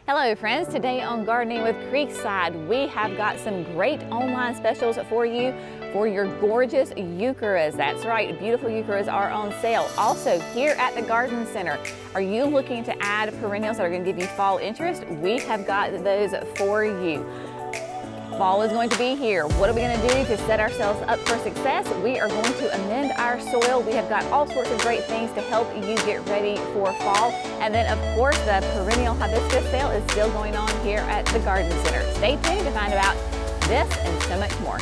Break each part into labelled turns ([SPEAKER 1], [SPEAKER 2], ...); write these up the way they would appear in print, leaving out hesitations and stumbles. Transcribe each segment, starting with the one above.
[SPEAKER 1] Hello friends, today on Gardening with Creekside, we have got some great online specials for you for your gorgeous Heucheras. That's right, beautiful Heucheras are on sale. Also here at the Garden Center, are you looking to add perennials that are going to give you fall interest? We have got those for you. Fall is going to be here. What are we going to do to set ourselves up for success? We are going to amend our soil. We have got all sorts of great things to help you get ready for fall. And then of course the perennial hibiscus sale is still going on here at the Garden Center. Stay tuned to find out this and so much more.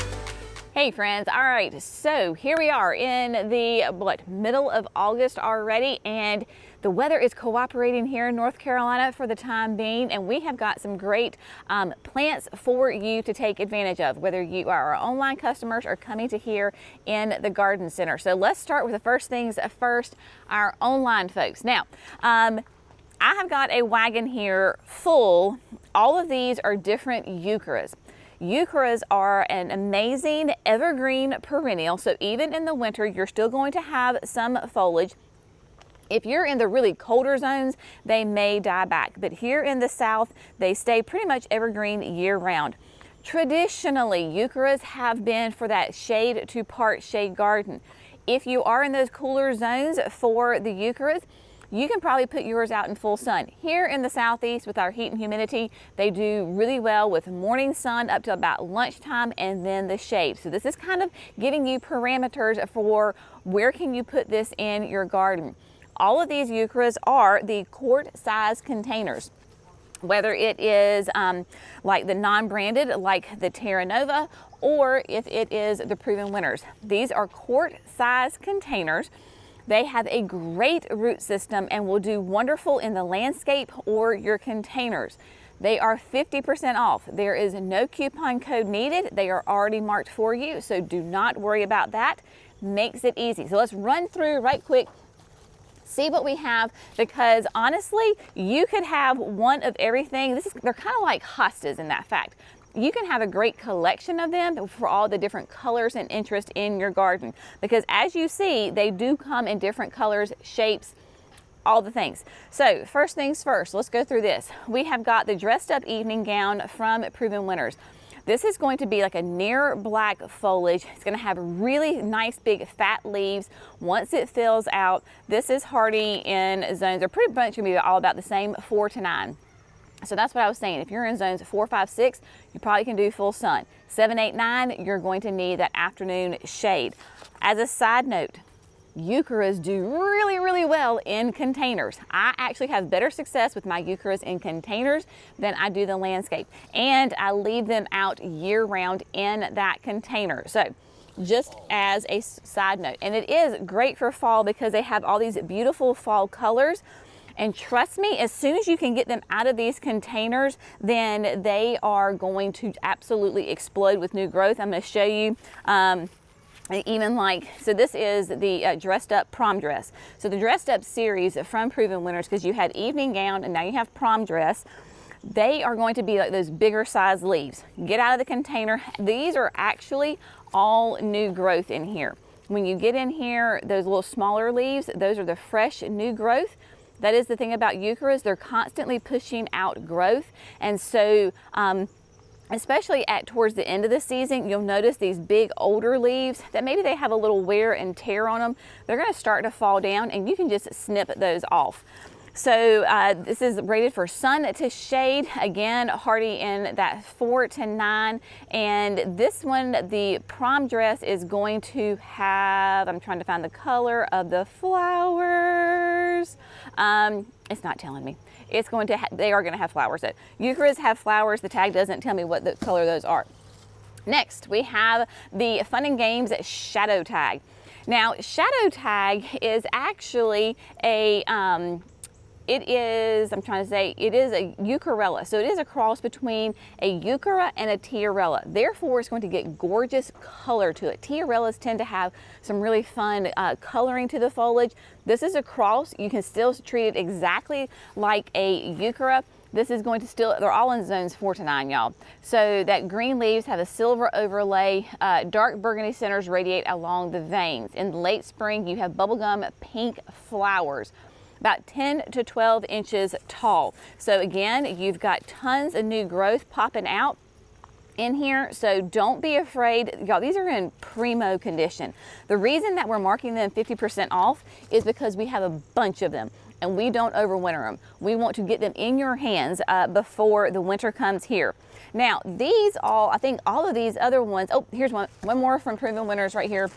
[SPEAKER 1] Hey friends, all right, so here we are in the middle of August already, and the weather is cooperating here in North Carolina for the time being, and we have got some great plants for you to take advantage of, whether you are our online customers or coming to here in the Garden Center. So let's start with the first things first, our online folks. Now, I have got a wagon here full. All of these are different Heucheras. Heucheras are an amazing evergreen perennial, so even in the winter, you're still going to have some foliage. If you're in the really colder zones, they may die back, but here in the south, they stay pretty much evergreen year-round. Traditionally, Heucheras have been for that shade to part shade garden. If you are in those cooler zones for the Heucheras, you can probably put yours out in full sun. Here in the southeast with our heat and humidity, they do really well with morning sun up to about lunchtime and then the shade. So this is kind of giving you parameters for where can you put this in your garden. All of these Heucheras are the quart size containers. Whether it is like the non-branded, like the Terra Nova, or if it is the Proven Winners. These are quart size containers. They have a great root system and will do wonderful in the landscape or your containers. They are 50% off. There is no coupon code needed. They are already marked for you, so do not worry about that. Makes it easy. So let's run through right quick, see what we have, because honestly, you could have one of everything. They're kind of like hostas in that fact. You can have a great collection of them for all the different colors and interest in your garden, because as you see, they do come in different colors, shapes, all the things. So first things first, let's go through this. We have got the dressed up evening gown from Proven Winners. This is going to be like a near black foliage. It's going to have really nice big fat leaves. Once it fills out, this is hardy in zones. They're pretty much going to be all about the same 4 to 9. So that's what I was saying. If you're in zones 4, 5, 6, you probably can do full sun. 7, 8, 9, you're going to need that afternoon shade. As a side note, Heucheras do really, really well in containers. I actually have better success with my Heucheras in containers than I do the landscape. And I leave them out year-round in that container. So just as a side note, and it is great for fall because they have all these beautiful fall colors. And trust me, as soon as you can get them out of these containers, then they are going to absolutely explode with new growth. I'm going to show you even like, so this is the dressed up prom dress. So the dressed up series from Proven Winners, because you had evening gown and now you have prom dress, they are going to be like those bigger size leaves. Get out of the container. These are actually all new growth in here. When you get in here, those little smaller leaves, those are the fresh new growth. That is the thing about Heucheras, they're constantly pushing out growth. And so, especially towards the end of the season, you'll notice these big older leaves that maybe they have a little wear and tear on them. They're gonna start to fall down and you can just snip those off. So this is rated for sun to shade, again, hardy in that 4 to 9. And this one, the prom dress is going to have, I'm trying to find the color of the flowers. It's not telling me. It's going to, they are going to have flowers. Heucheras have flowers. The tag doesn't tell me what the color those are. Next, we have the Fun and Games Shadow Tag. Now, Shadow Tag is actually a, it is a Heucherella. So it is a cross between a Heuchera and a Tiarella. Therefore, it's going to get gorgeous color to it. Tiarellas tend to have some really fun coloring to the foliage. This is a cross. You can still treat it exactly like a Heuchera. This is going to still, they're all in zones 4 to 9, y'all. So that green leaves have a silver overlay. Dark burgundy centers radiate along the veins. In late spring, you have bubblegum pink flowers. about 10 to 12 inches tall. So again, you've got tons of new growth popping out in here, so don't be afraid. Y'all, these are in primo condition. The reason that we're marking them 50% off is because we have a bunch of them and we don't overwinter them. We want to get them in your hands before the winter comes here. Now, these all, I think all of these other ones, oh, here's one more from Primo Winners right here.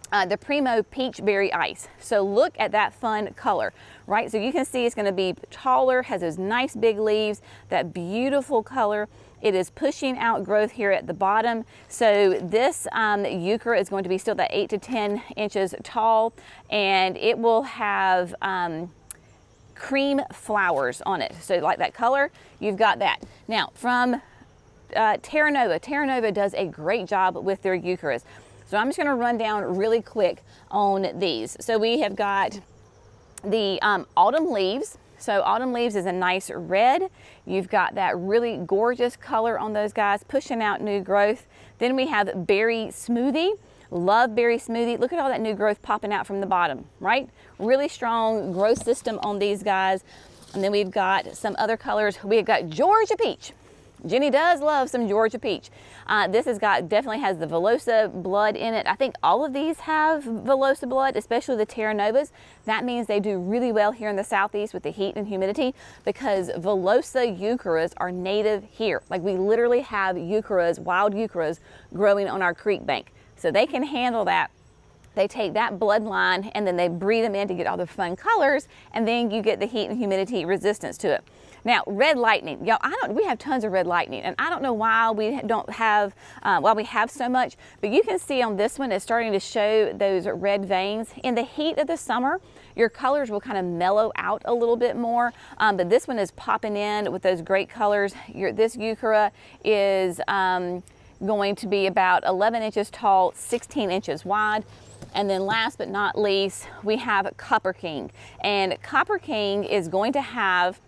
[SPEAKER 1] The Primo Peach Berry Ice. So look at that fun color, right? So you can see it's going to be taller, has those nice big leaves, that beautiful color. It is pushing out growth here at the bottom. So this Heuchera is going to be still that 8 to 10 inches tall, and it will have cream flowers on it. So like that color, you've got that. Now from Terra Nova. Terra Nova does a great job with their Heucheras. So I'm just going to run down really quick on these. So we have got the autumn leaves. So autumn leaves is a nice red. You've got that really gorgeous color on those guys, pushing out new growth. Then we have berry smoothie. Love berry smoothie. Look at all that new growth popping out from the bottom, right? Really strong growth system on these guys. And then we've got some other colors. We've got Georgia peach. Jenny does love some Georgia peach. This has got, definitely has the Velosa blood in it. I think all of these have Velosa blood, especially the Terra Novas. That means they do really well here in the southeast with the heat and humidity, because Velosa Heucheras are native here. Like we literally have Heucheras, wild Heucheras growing on our creek bank. So they can handle that. They take that bloodline and then they breed them in to get all the fun colors, and then you get the heat and humidity resistance to it. Now, red lightning, y'all, we have tons of red lightning, and I don't know why we don't have, why we have so much, but you can see on this one, it's starting to show those red veins. In the heat of the summer, your colors will kind of mellow out a little bit more, but this one is popping in with those great colors. This Heuchera is going to be about 11 inches tall, 16 inches wide. And then last but not least, we have Copper King. And Copper King is going to have,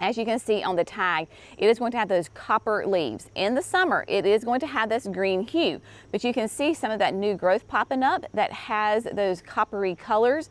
[SPEAKER 1] as you can see on the tag, it is going to have those copper leaves. In the summer, it is going to have this green hue, but you can see some of that new growth popping up that has those coppery colors.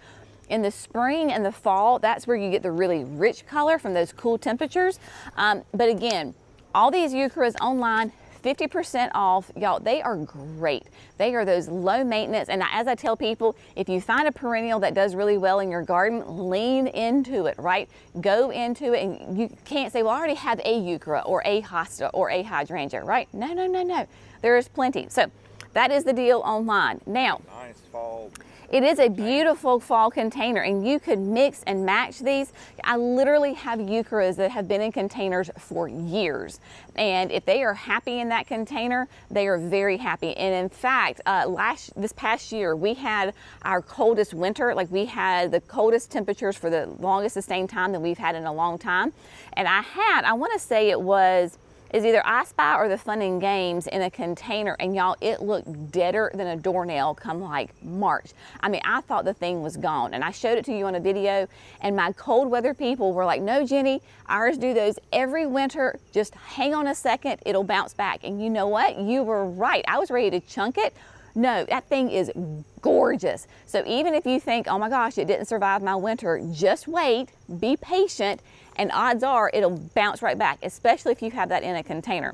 [SPEAKER 1] In the spring and the fall, that's where you get the really rich color from those cool temperatures. But again, all these Heucheras online, 50% off. Y'all, they are great. They are those low maintenance. And as I tell people, if you find a perennial that does really well in your garden, lean into it, right? Go into it, and you can't say, well, I already have a Heuchera or a hosta or a hydrangea, right? No, no, no, no. There is plenty. So that is the deal online. Now,
[SPEAKER 2] nice fall.
[SPEAKER 1] It is a beautiful fall container, and you could mix and match these. I literally have Heucheras that have been in containers for years, and if they are happy in that container, they are very happy. And in fact, this past year, we had our coldest winter. Like, we had the coldest temperatures for the longest sustained time that we've had in a long time. And I want to say is either I Spy or the Fun and Games in a container, and y'all, it looked deader than a doornail come like March. I mean, I thought the thing was gone, and I showed it to you on a video, and my cold weather people were like, no, Jenny, ours do those every winter. Just hang on a second, it'll bounce back. And you know what? You were right. I was ready to chunk it. No, that thing is gorgeous. So even if you think, oh my gosh, it didn't survive my winter, just wait, be patient, and odds are it'll bounce right back, especially if you have that in a container.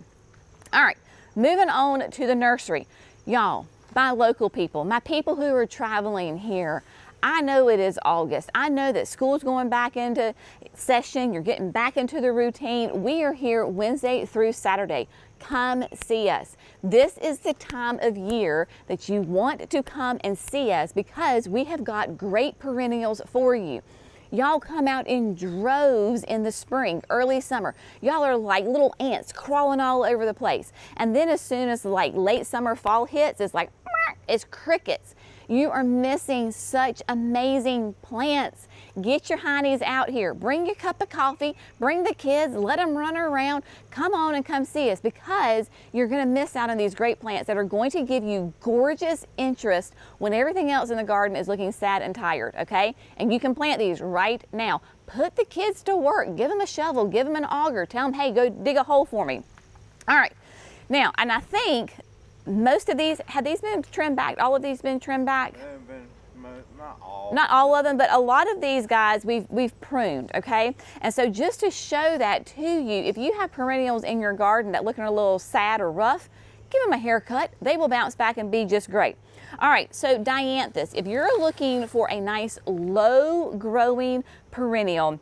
[SPEAKER 1] All right, moving on to the nursery. Y'all, my local people, my people who are traveling here, I know it is August. I know that school's going back into session. You're getting back into the routine. We are here Wednesday through Saturday. Come see us. This is the time of year that you want to come and see us, because we have got great perennials for you. Y'all come out in droves in the spring, early summer. Y'all are like little ants crawling all over the place. And then as soon as like late summer, fall hits, it's like, it's crickets. You are missing such amazing plants. Get your honeys out here. Bring your cup of coffee, bring the kids, let them run around. Come on and come see us, because you're gonna miss out on these great plants that are going to give you gorgeous interest when everything else in the garden is looking sad and tired, okay? And you can plant these right now. Put the kids to work. Give them a shovel, give them an auger. Tell them, hey, go dig a hole for me. All right, now, and I think most of these, have these been trimmed back? All of these been trimmed back?
[SPEAKER 2] They've been mowed not all.
[SPEAKER 1] Not all of them, but a lot of these guys we've pruned, okay? And so just to show that to you, if you have perennials in your garden that looking a little sad or rough, give them a haircut. They will bounce back and be just great. All right, so dianthus, if you're looking for a nice low growing perennial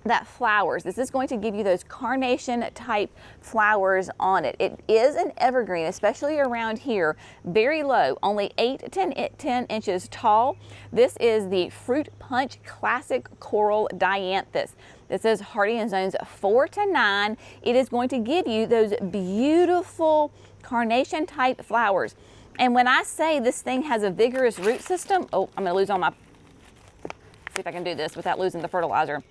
[SPEAKER 1] that flowers, this is going to give you those carnation type flowers on it. It is an evergreen, especially around here, very low, only 8 to 10 inches tall. This is the Fruit Punch Classic Coral Dianthus. This is hardy in zones 4 to 9. It is going to give you those beautiful carnation type flowers. And when I say this thing has a vigorous root system, oh, I'm gonna lose all my, see if I can do this without losing the fertilizer.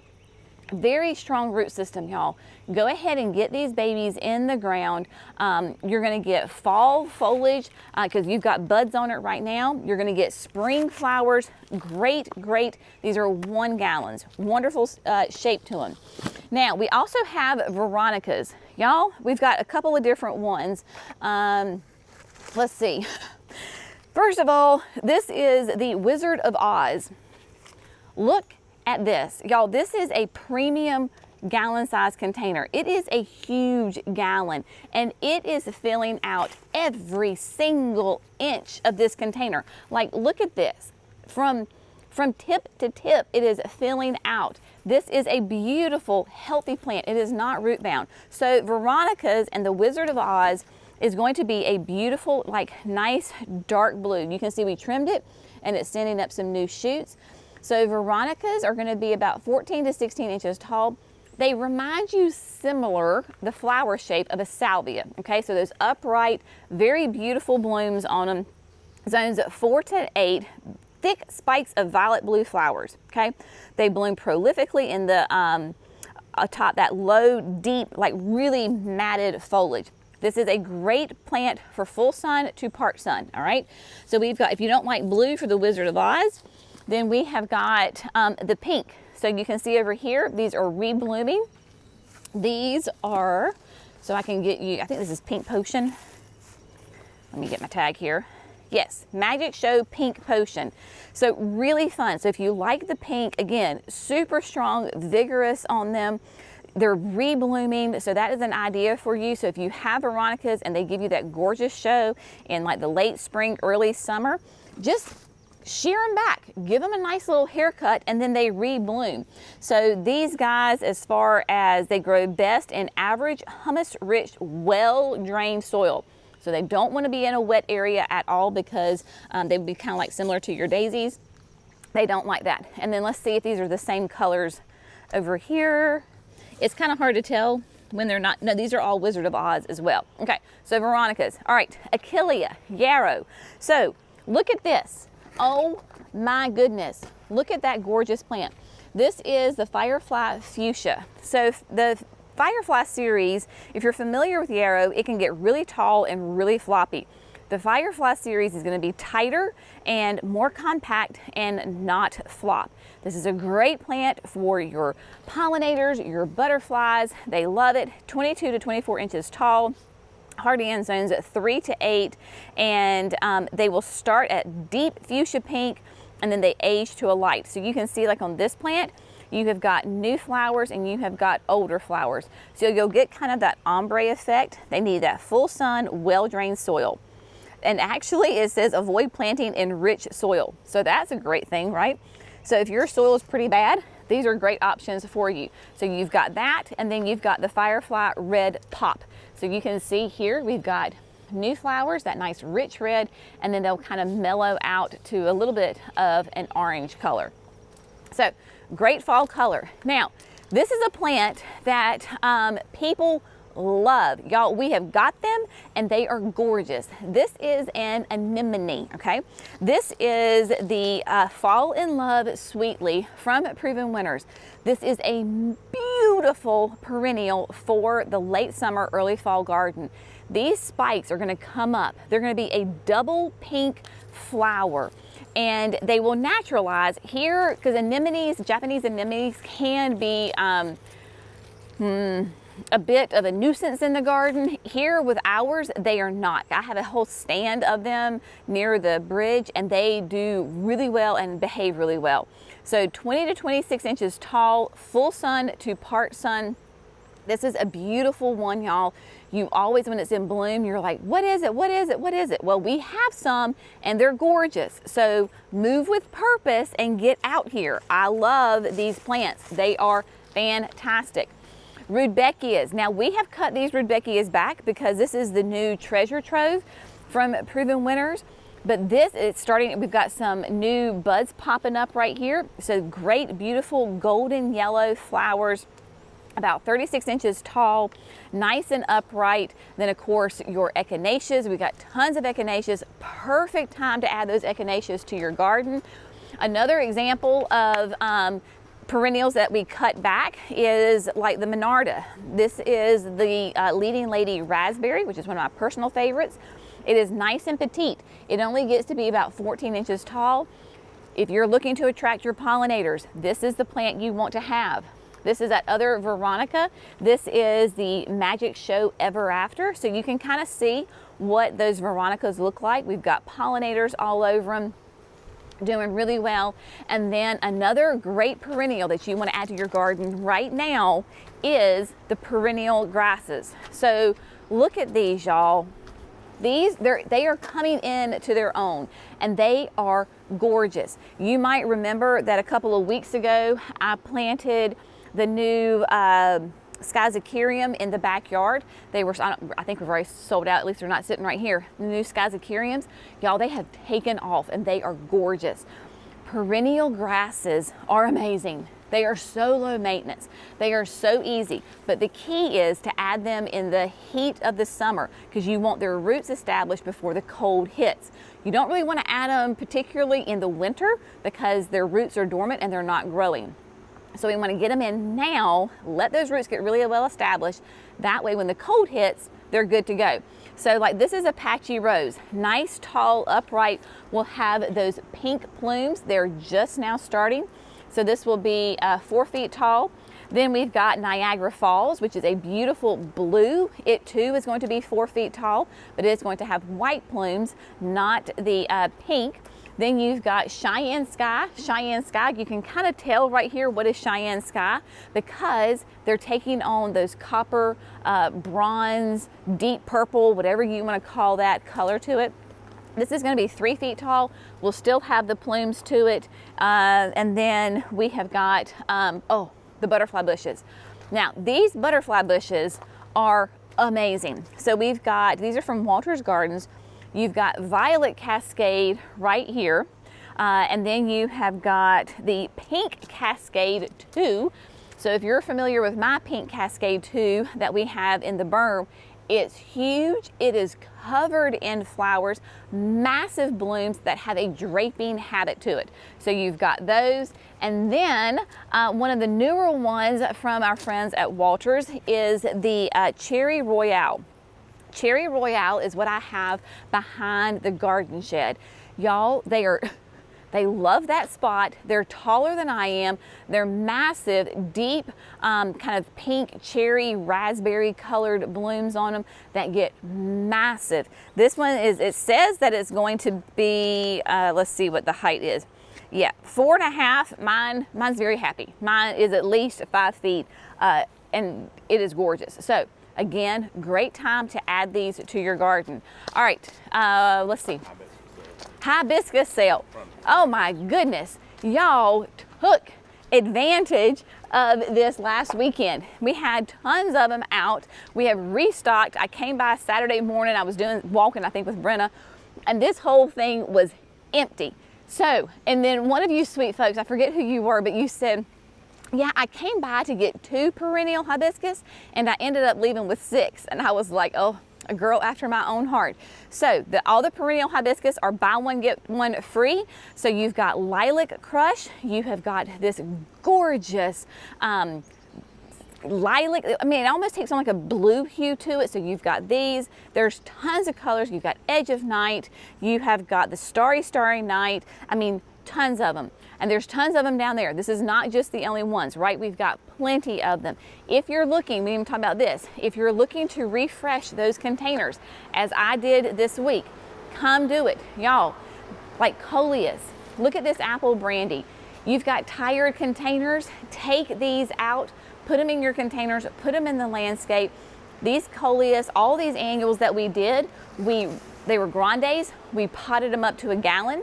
[SPEAKER 1] Very strong root system, y'all. Go ahead and get these babies in the ground. You're gonna get fall foliage because you've got buds on it right now. You're gonna get spring flowers. Great, great. These are 1 gallons. Wonderful shape to them. Now, we also have Veronicas. Y'all, we've got a couple of different ones. Let's see. First of all, this is the Wizard of Oz. Look at this. Y'all, this is a premium gallon size container. It is a huge gallon and it is filling out every single inch of this container. Like, look at this. From tip to tip, it is filling out. This is a beautiful, healthy plant. It is not root bound. So Veronicas and the Wizard of Oz is going to be a beautiful, like nice dark blue. You can see we trimmed it and it's sending up some new shoots. So Veronicas are going to be about 14 to 16 inches tall. They remind you similar, the flower shape of a salvia. Okay, so those upright, very beautiful blooms on them. Zones 4 to 8, thick spikes of violet blue flowers. Okay, they bloom prolifically in the atop that low, deep, like really matted foliage. This is a great plant for full sun to part sun, all right? So we've got, if you don't like blue for the Wizard of Oz, then we have got the pink. So you can see over here, these are reblooming. These are, so I can get you, I think this is Pink Potion. Let me get my tag here. Yes, Magic Show Pink Potion. So really fun. So if you like the pink, again, super strong, vigorous on them. They're reblooming, so that is an idea for you. So if you have Veronicas and they give you that gorgeous show in like the late spring, early summer, just shear them back, give them a nice little haircut, and then they rebloom. So these guys, as far as they grow best in average humus-rich, well-drained soil. So they don't want to be in a wet area at all because they would be kind of like similar to your daisies. They don't like that. And then let's see if these are the same colors over here. It's kind of hard to tell when they're not. No, these are all Wizard of Oz as well. Okay, so Veronicas. All right, Achillea, Yarrow. So look at this. Oh my goodness. Look at that gorgeous plant. This is the Firefly Fuchsia. So the Firefly series, if you're familiar with Yarrow, it can get really tall and really floppy. The Firefly series is going to be tighter and more compact and not flop. This is a great plant for your pollinators, your butterflies. They love it. 22 to 24 inches tall. Hardy in zones 3 to 8, and they will start at deep fuchsia pink and then they age to a light. So you can see, like on this plant, you have got new flowers and you have got older flowers. So you'll get kind of that ombre effect. They need that full sun, well-drained soil. And actually it says avoid planting in rich soil. So that's a great thing, right? So if your soil is pretty bad, these are great options for you. So you've got that, and then you've got the Firefly Red Pop. So you can see here, we've got new flowers, that nice rich red, and then they'll kind of mellow out to a little bit of an orange color. So great fall color. Now, this is a plant that people love. Y'all, we have got them and they are gorgeous. This is an anemone, okay? This is the Fall in Love Sweetly from Proven Winners. This is a beautiful perennial for the late summer, early fall garden. These spikes are gonna come up. They're gonna be a double pink flower, and they will naturalize here, because anemones, Japanese anemones, can be a bit of a nuisance in the garden. Here with ours, they are not. I have a whole stand of them near the bridge, and they do really well and behave really well. So 20 to 26 inches tall, full sun to part sun. This is a beautiful one, y'all. You always, when it's in bloom, you're like, what is it? What is it? What is it? Well, we have some and they're gorgeous. So move with purpose and get out here. I love these plants. They are fantastic. Rudbeckias. Now we have cut these Rudbeckias back because this is the new treasure trove from Proven Winners. But this is starting, we've got some new buds popping up right here. So great, beautiful golden yellow flowers, about 36 inches tall, nice and upright. Then of course your echinaceas, we've got tons of echinaceas. Perfect time to add those echinaceas to your garden. Another example of perennials that we cut back is like the Monarda. This is the leading lady raspberry, which is one of my personal favorites. It is nice and petite. It only gets to be about 14 inches tall. If you're looking to attract your pollinators, this is the plant you want to have. This is that other Veronica. This is the Magic Show Ever After. So you can kind of see what those Veronicas look like. We've got pollinators all over them, doing really well. And then another great perennial that you want to add to your garden right now is the perennial grasses. So look at these, y'all. These, they are coming in to their own, and they are gorgeous. You might remember that a couple of weeks ago, I planted the new Schizachyrium in the backyard. They were, I think we've already sold out, at least they're not sitting right here. The new Schizachyriums, y'all, they have taken off and they are gorgeous. Perennial grasses are amazing. They are so low maintenance. They are so easy, but the key is to add them in the heat of the summer because you want their roots established before the cold hits. You don't really want to add them particularly in the winter because their roots are dormant and they're not growing. So we want to get them in now, let those roots get really well established. That way when the cold hits, they're good to go. So like this is a patchy rose, nice, tall, upright, will have those pink plumes. They're just now starting. So this will be 4 feet tall. Then we've got Niagara Falls, which is a beautiful blue. It too is going to be 4 feet tall, but it's going to have white plumes, not the pink. Then you've got Cheyenne Sky. Cheyenne Sky, you can kind of tell right here what is Cheyenne Sky because they're taking on those copper, bronze, deep purple, whatever you want to call that color to it. This is going to be 3 feet tall. We'll still have the plumes to it. And then we have got, the butterfly bushes. Now, these butterfly bushes are amazing. So we've got, these are from Walter's Gardens. You've got Violet Cascade right here. And then you have got the Pink Cascade 2. So if you're familiar with my Pink Cascade 2 that we have in the berm, it's huge. It is covered in flowers, massive blooms that have a draping habit to it. So you've got those. And then one of the newer ones from our friends at Walters is the Cherry Royale. Cherry Royale is what I have behind the garden shed. Y'all, they love that spot. They're taller than I am. They're massive, deep, kind of pink, cherry, raspberry colored blooms on them that get massive. This one is, it says that it's going to be, let's see what the height is. Yeah, 4.5. Mine's very happy. Mine is at least 5 feet, and it is gorgeous. So again, great time to add these to your garden. All right, let's see. Hibiscus sale. Oh my goodness, y'all took advantage of this last weekend. We had tons of them out. We have restocked. I came by Saturday morning. I was walking, I think, with Brenna, and this whole thing was empty. So, and then one of you sweet folks, I forget who you were, but you said, yeah, I came by to get 2 perennial hibiscus and I ended up leaving with 6. And I was like, oh, a girl after my own heart. So all the perennial hibiscus are buy one, get one free. So you've got Lilac Crush. You have got this gorgeous lilac. I mean, it almost takes on like a blue hue to it. So you've got these. There's tons of colors. You've got Edge of Night. You have got the Starry Night. I mean, tons of them. And there's tons of them down there. This is not just the only ones, right? We've got plenty of them. If you're looking, we even talk about this, if you're looking to refresh those containers, as I did this week, come do it. Y'all, like coleus, look at this apple brandy. You've got tired containers, take these out, put them in your containers, put them in the landscape. These coleus, all these annuals that we did, they were grandes. We potted them up to a gallon.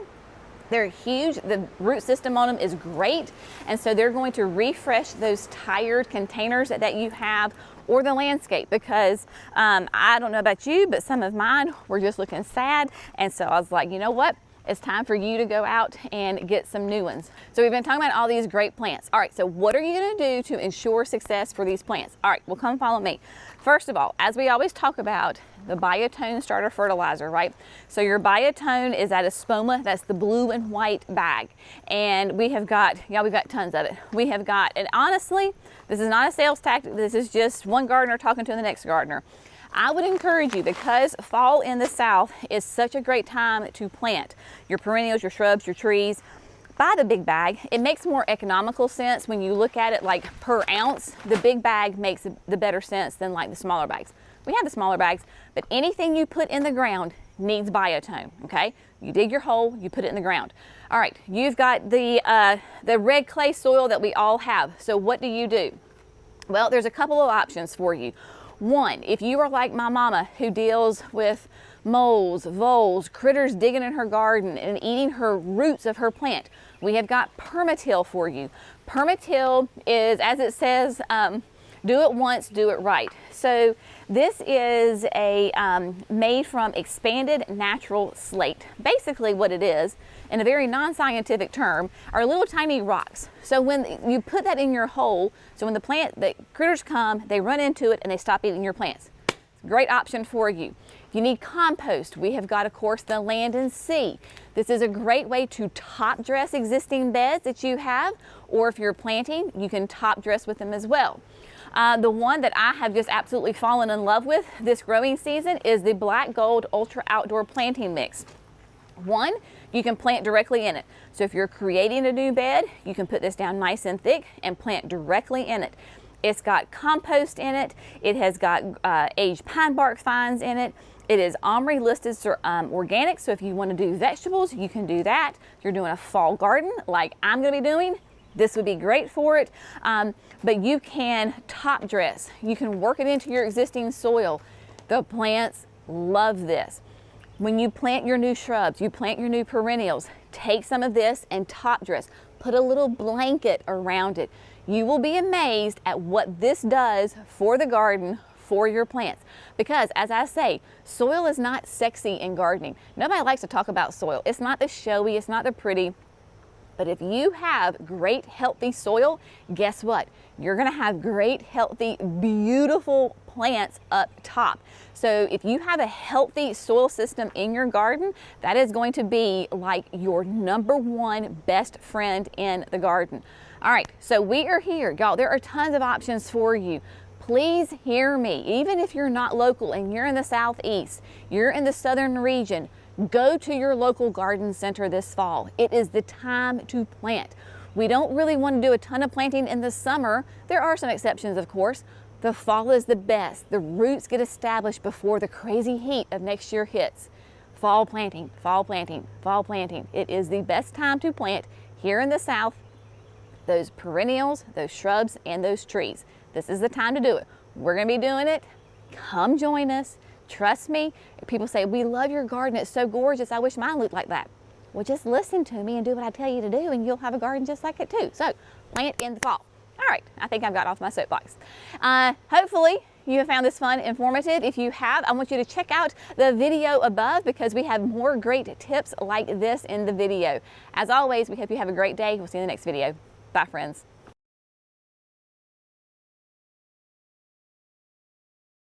[SPEAKER 1] They're huge. The root system on them is great. And so they're going to refresh those tired containers that you have, or the landscape, because I don't know about you, but some of mine were just looking sad. And so I was like, you know what? It's time for you to go out and get some new ones. So we've been talking about all these great plants. All right, so what are you gonna do to ensure success for these plants? All right, well, come follow me. First of all, as we always talk about, the Biotone starter fertilizer, right? So your Biotone is at a spoma, that's the blue and white bag. And we have got, yeah, we've got tons of it. We have got, and honestly, this is not a sales tactic, this is just one gardener talking to the next gardener. I would encourage you, because fall in the South is such a great time to plant your perennials, your shrubs, your trees. Buy the big bag. It makes more economical sense when you look at it like per ounce. The big bag makes the better sense than like the smaller bags. We have the smaller bags, but anything you put in the ground needs Biotone, okay? You dig your hole, you put it in the ground. All right, you've got the red clay soil that we all have. So what do? Well, there's a couple of options for you. One, if you are like my mama who deals with moles, voles, critters digging in her garden and eating her roots of her plant, we have got permatill for you. Permatill is, as it says, do it once, do it right. So this is a made from expanded natural slate. Basically what it is, in a very non-scientific term, are little tiny rocks. So when you put that in your hole, so when the critters come, they run into it and they stop eating your plants. It's a great option for you. If you need compost, we have got, of course, the Land and Sea. This is a great way to top dress existing beds that you have, or if you're planting, you can top dress with them as well. The one that I have just absolutely fallen in love with this growing season is the Black Gold Ultra Outdoor Planting Mix. One, you can plant directly in it. So if you're creating a new bed, you can put this down nice and thick and plant directly in it. It's got compost in it. It has got aged pine bark fines in it. It is OMRI listed organic, so if you want to do vegetables, you can do that. If you're doing a fall garden like I'm going to be doing, this would be great for it. But you can top dress. You can work it into your existing soil. The plants love this. When you plant your new shrubs, you plant your new perennials, take some of this and top dress. Put a little blanket around it. You will be amazed at what this does for the garden, for your plants. Because as I say, soil is not sexy in gardening. Nobody likes to talk about soil. It's not the showy, it's not the pretty. But if you have great, healthy soil, guess what? You're gonna have great, healthy, beautiful plants up top. So if you have a healthy soil system in your garden, that is going to be like your #1 best friend in the garden. All right, so we are here, y'all. There are tons of options for you. Please hear me. Even if you're not local and you're in the Southeast, you're in the southern region, go to your local garden center this fall. It is the time to plant. We don't really want to do a ton of planting in the summer. There are some exceptions, of course. The fall is the best. The roots get established before the crazy heat of next year hits. Fall planting, fall planting, fall planting. It is the best time to plant here in the South, those perennials, those shrubs, and those trees. This is the time to do it. We're gonna be doing it. Come join us. Trust me. People say, we love your garden. It's so gorgeous. I wish mine looked like that. Well, just listen to me and do what I tell you to do, and you'll have a garden just like it too. So plant in the fall. All right, I think I've got off my soapbox. Hopefully you have found this fun, informative. If you have, I want you to check out the video above because we have more great tips like this in the video. As always, we hope you have a great day. We'll see you in the next video. Bye, friends.